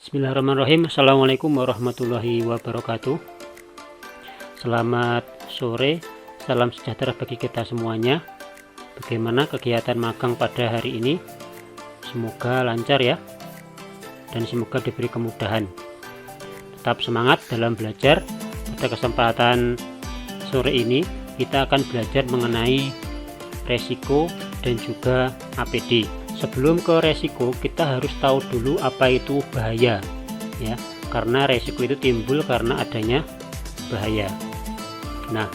Bismillahirrahmanirrahim. Assalamualaikum warahmatullahi wabarakatuh. Selamat sore, salam sejahtera bagi kita semuanya. Bagaimana kegiatan magang pada hari ini? Semoga lancar ya, dan semoga diberi kemudahan. Tetap semangat dalam belajar. Pada kesempatan sore ini kita akan belajar mengenai resiko dan juga APD. Sebelum ke resiko, kita harus tahu dulu apa itu bahaya ya, karena resiko itu timbul karena adanya bahaya. Nah,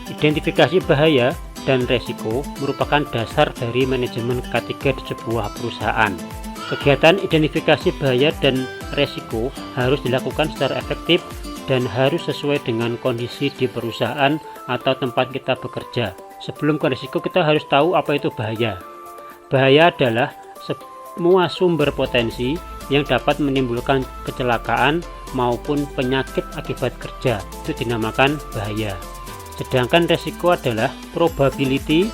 identifikasi bahaya dan resiko merupakan dasar dari manajemen K3 di sebuah perusahaan. Kegiatan identifikasi bahaya dan resiko harus dilakukan secara efektif dan harus sesuai dengan kondisi di perusahaan atau tempat kita bekerja. Sebelum ke resiko, kita harus tahu apa itu bahaya. Bahaya adalah semua sumber potensi yang dapat menimbulkan kecelakaan maupun penyakit akibat kerja. Itu dinamakan bahaya. Sedangkan resiko adalah probability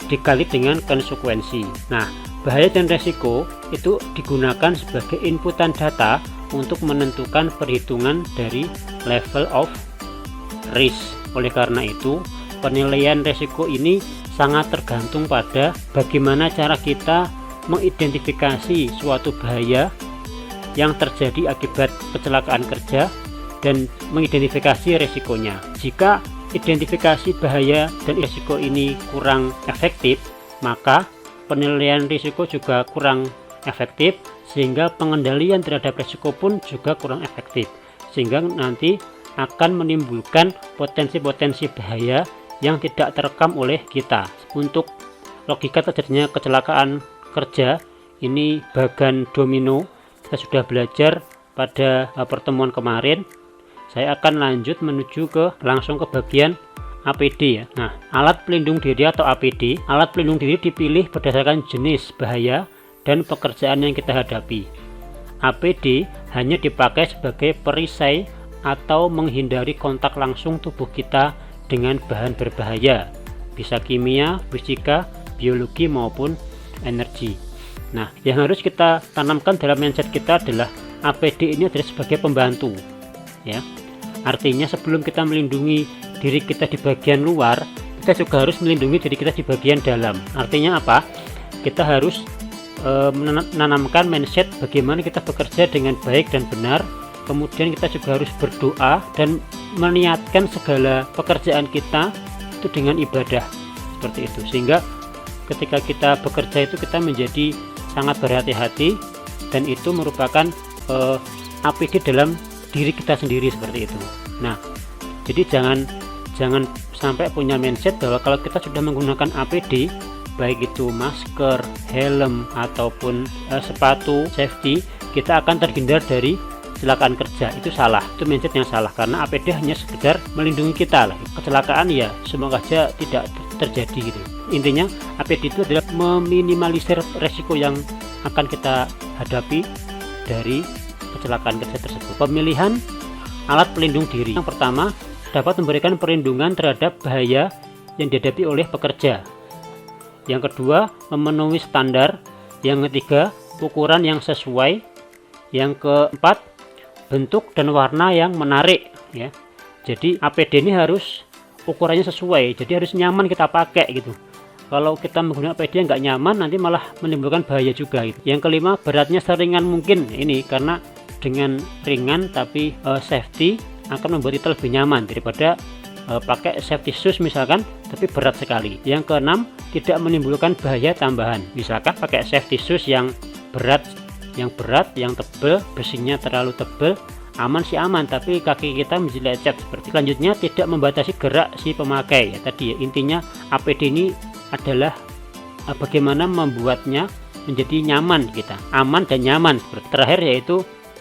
dikali dengan konsekuensi. Nah, bahaya dan resiko itu digunakan sebagai inputan data untuk menentukan perhitungan dari level of risk. Oleh karena itu, penilaian resiko ini sangat tergantung pada bagaimana cara kita mengidentifikasi suatu bahaya yang terjadi akibat kecelakaan kerja dan mengidentifikasi resikonya. Jika identifikasi bahaya dan risiko ini kurang efektif, maka penilaian risiko juga kurang efektif, sehingga pengendalian terhadap risiko pun juga kurang efektif, sehingga nanti akan menimbulkan potensi-potensi bahaya yang tidak terekam oleh kita. Untuk logika terjadinya kecelakaan kerja ini bagan domino, kita sudah belajar pada pertemuan kemarin. Saya akan lanjut menuju langsung ke bagian APD ya. Nah, alat pelindung diri atau APD. Alat pelindung diri dipilih berdasarkan jenis bahaya dan pekerjaan yang kita hadapi. APD hanya dipakai sebagai perisai atau menghindari kontak langsung tubuh kita dengan bahan berbahaya, bisa kimia, fisika, biologi maupun energi. Nah, yang harus kita tanamkan dalam mindset kita adalah APD ini adalah sebagai pembantu ya. Artinya sebelum kita melindungi diri kita di bagian luar, kita juga harus melindungi diri kita di bagian dalam. Artinya apa? Kita harus menanamkan mindset bagaimana kita bekerja dengan baik dan benar. Kemudian kita juga harus berdoa dan meniatkan segala pekerjaan kita itu dengan ibadah seperti itu, sehingga ketika kita bekerja itu kita menjadi sangat berhati-hati, dan itu merupakan APD dalam diri kita sendiri seperti itu. Nah, jadi jangan sampai punya mindset bahwa kalau kita sudah menggunakan APD, baik itu masker, helm ataupun sepatu safety, kita akan terhindar dari kecelakaan kerja. Itu salah, itu mindset yang salah, karena APD hanya sekedar melindungi kita lah. Kecelakaan ya semoga saja tidak terjadi gitu. Intinya APD itu adalah meminimalisir resiko yang akan kita hadapi dari kecelakaan kerja tersebut. Pemilihan alat pelindung diri. Yang pertama, dapat memberikan perlindungan terhadap bahaya yang dihadapi oleh pekerja. Yang kedua, memenuhi standar. Yang ketiga, ukuran yang sesuai. Yang keempat, bentuk dan warna yang menarik ya. Jadi APD ini harus ukurannya sesuai, jadi harus nyaman kita pakai gitu. Kalau kita menggunakan APD yang nggak nyaman, nanti malah menimbulkan bahaya juga gitu. Yang kelima, beratnya seringan mungkin. Ini karena dengan ringan tapi safety akan membuat kita lebih nyaman daripada pakai safety shoes misalkan tapi berat sekali. Yang keenam, tidak menimbulkan bahaya tambahan. Misalkan pakai safety shoes yang berat, yang tebal, besinya terlalu tebal, aman sih aman, tapi kaki kita menjadi lecet seperti. Selanjutnya, tidak membatasi gerak si pemakai ya, tadi ya. Intinya APD ini adalah bagaimana membuatnya menjadi nyaman kita, aman dan nyaman seperti. Terakhir yaitu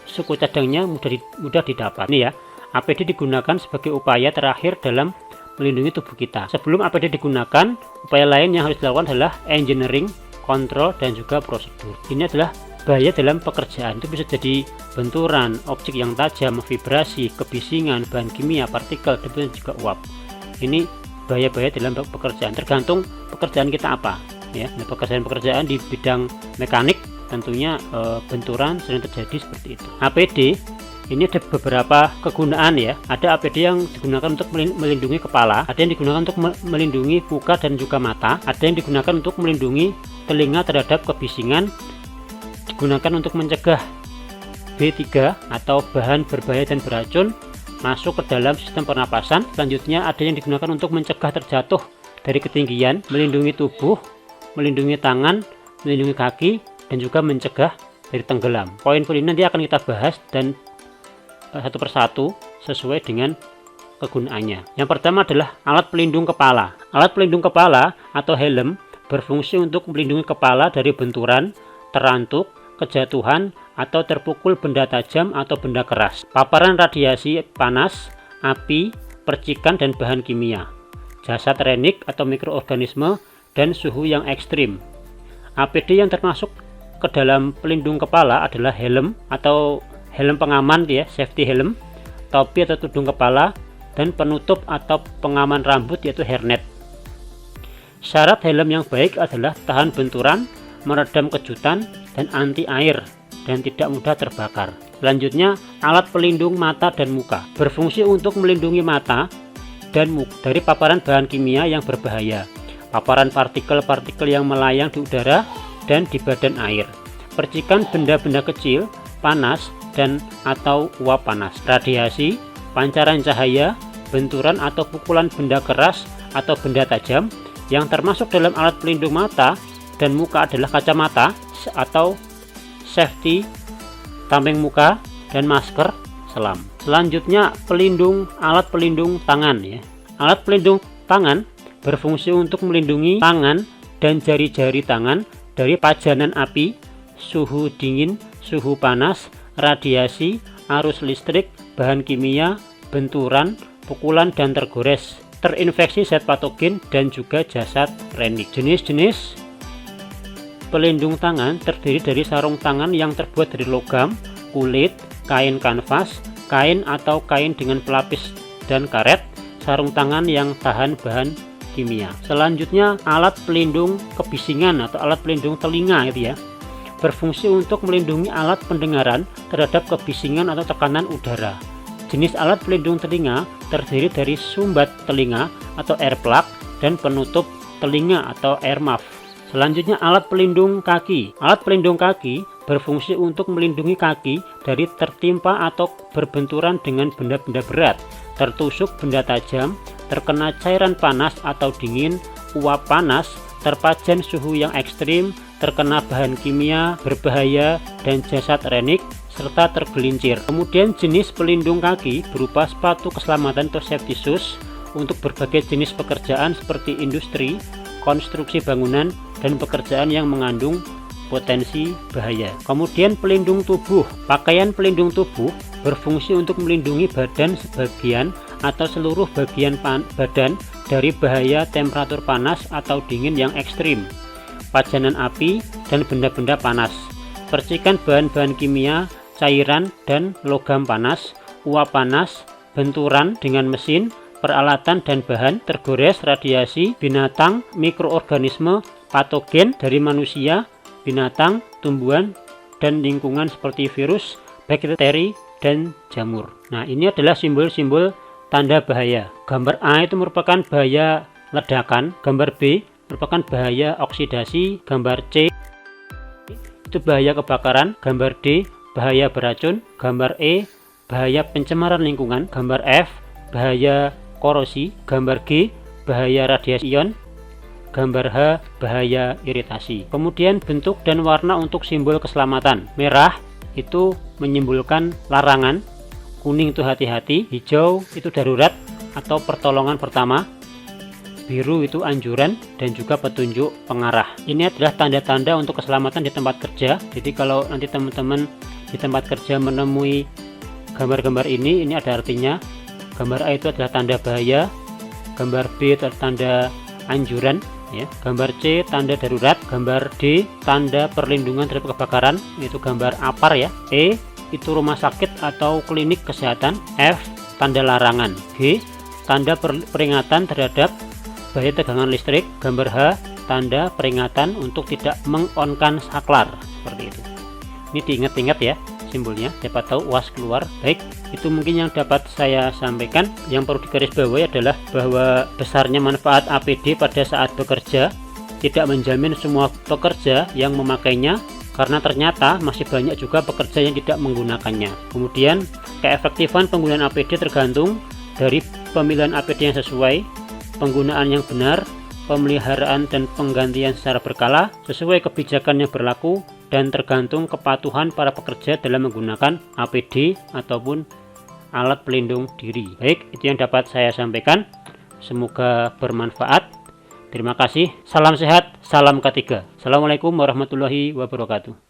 suku cadangnya mudah didapat. Ini ya, APD digunakan sebagai upaya terakhir dalam melindungi tubuh kita. Sebelum APD digunakan, upaya lain yang harus dilakukan adalah engineering, kontrol, dan juga prosedur. Ini adalah bahaya dalam pekerjaan. Itu bisa jadi benturan, objek yang tajam, vibrasi, kebisingan, bahan kimia, partikel, debu, dan juga uap. Ini bahaya-bahaya dalam pekerjaan, tergantung pekerjaan kita apa ya. Nah, pekerjaan di bidang mekanik tentunya benturan sering terjadi seperti itu. APD ini ada beberapa kegunaan ya. Ada APD yang digunakan untuk melindungi kepala, ada yang digunakan untuk melindungi muka dan juga mata, ada yang digunakan untuk melindungi telinga terhadap kebisingan, digunakan untuk mencegah B3 atau bahan berbahaya dan beracun masuk ke dalam sistem pernapasan. Selanjutnya ada yang digunakan untuk mencegah terjatuh dari ketinggian, melindungi tubuh, melindungi tangan, melindungi kaki, dan juga mencegah dari tenggelam. Poin-poin ini nanti akan kita bahas dan satu persatu sesuai dengan kegunaannya. Yang pertama adalah alat pelindung kepala. Alat pelindung kepala atau helm berfungsi untuk melindungi kepala dari benturan, terantuk, kejatuhan, atau terpukul benda tajam atau benda keras, paparan radiasi panas, api, percikan, dan bahan kimia, jasad renik atau mikroorganisme, dan suhu yang ekstrim. APD yang termasuk ke dalam pelindung kepala adalah helm atau helm pengaman ya, safety helm, topi atau tudung kepala, dan penutup atau pengaman rambut yaitu hairnet. Syarat helm yang baik adalah tahan benturan, meredam kejutan, dan anti air, dan tidak mudah terbakar. Selanjutnya, alat pelindung mata dan muka berfungsi untuk melindungi mata dan muka dari paparan bahan kimia yang berbahaya, paparan partikel-partikel yang melayang di udara dan di badan air, percikan benda-benda kecil, panas, dan atau uap panas, radiasi, pancaran cahaya, benturan atau pukulan benda keras atau benda tajam. Yang termasuk dalam alat pelindung mata dan muka adalah kacamata atau safety, tameng muka, dan masker selam. Selanjutnya alat pelindung tangan ya. Alat pelindung tangan berfungsi untuk melindungi tangan dan jari-jari tangan dari pajanan api, suhu dingin, suhu panas, radiasi, arus listrik, bahan kimia, benturan, pukulan, dan tergores, terinfeksi zat patogen, dan juga jasad renik. Jenis-jenis pelindung tangan terdiri dari sarung tangan yang terbuat dari logam, kulit, kain kanvas, kain atau kain dengan pelapis, dan karet, sarung tangan yang tahan bahan kimia. Selanjutnya alat pelindung kebisingan atau alat pelindung telinga gitu ya, berfungsi untuk melindungi alat pendengaran terhadap kebisingan atau tekanan udara. Jenis alat pelindung telinga terdiri dari sumbat telinga atau air plug dan penutup telinga atau air muff. Selanjutnya alat pelindung kaki. Alat pelindung kaki berfungsi untuk melindungi kaki dari tertimpa atau berbenturan dengan benda-benda berat, tertusuk benda tajam, terkena cairan panas atau dingin, uap panas, terpajan suhu yang ekstrim, terkena bahan kimia berbahaya, dan jasad renik, serta tergelincir. Kemudian jenis pelindung kaki berupa sepatu keselamatan atau safety shoes untuk berbagai jenis pekerjaan seperti industri, konstruksi bangunan, dan pekerjaan yang mengandung potensi bahaya. Kemudian pelindung tubuh. Pakaian pelindung tubuh berfungsi untuk melindungi badan sebagian atau seluruh bagian badan dari bahaya temperatur panas atau dingin yang ekstrim, pajanan api, dan benda-benda panas, percikan bahan-bahan kimia, cairan, dan logam panas, uap panas, benturan dengan mesin, peralatan dan bahan, tergores, radiasi, binatang, mikroorganisme, patogen dari manusia, binatang, tumbuhan, dan lingkungan seperti virus, bakteri, dan jamur. Nah, ini adalah simbol-simbol tanda bahaya. Gambar A itu merupakan bahaya ledakan, gambar B merupakan bahaya oksidasi, gambar C itu bahaya kebakaran, gambar D bahaya beracun, gambar E bahaya pencemaran lingkungan, gambar F bahaya korosi, gambar G bahaya radiasi ion, gambar H bahaya iritasi. Kemudian bentuk dan warna untuk simbol keselamatan. Merah itu menyimbolkan larangan, kuning itu hati-hati, hijau itu darurat atau pertolongan pertama, biru itu anjuran, dan juga petunjuk pengarah. Ini adalah tanda-tanda untuk keselamatan di tempat kerja. Jadi kalau nanti teman-teman di tempat kerja menemui gambar-gambar ini ada artinya. Gambar A itu adalah tanda bahaya, gambar B itu adalah tanda anjuran ya, gambar C tanda darurat, gambar D tanda perlindungan terhadap kebakaran, yaitu gambar APAR ya, E itu rumah sakit atau klinik kesehatan, F tanda larangan, G tanda peringatan terhadap bahaya tegangan listrik, gambar H tanda peringatan untuk tidak meng-on-kan saklar. seperti itu. Ini diingat-ingat ya simbolnya, siapa tahu UAS keluar. Baik, itu mungkin yang dapat saya sampaikan. Yang perlu digarisbawahi adalah bahwa besarnya manfaat APD pada saat bekerja tidak menjamin semua pekerja yang memakainya, karena ternyata masih banyak juga pekerja yang tidak menggunakannya. Kemudian keefektifan penggunaan APD tergantung dari pemilihan APD yang sesuai, penggunaan yang benar, pemeliharaan dan penggantian secara berkala sesuai kebijakan yang berlaku, dan tergantung kepatuhan para pekerja dalam menggunakan APD ataupun alat pelindung diri. Baik, itu yang dapat saya sampaikan. Semoga bermanfaat. Terima kasih. Salam sehat, salam K3. Assalamualaikum warahmatullahi wabarakatuh.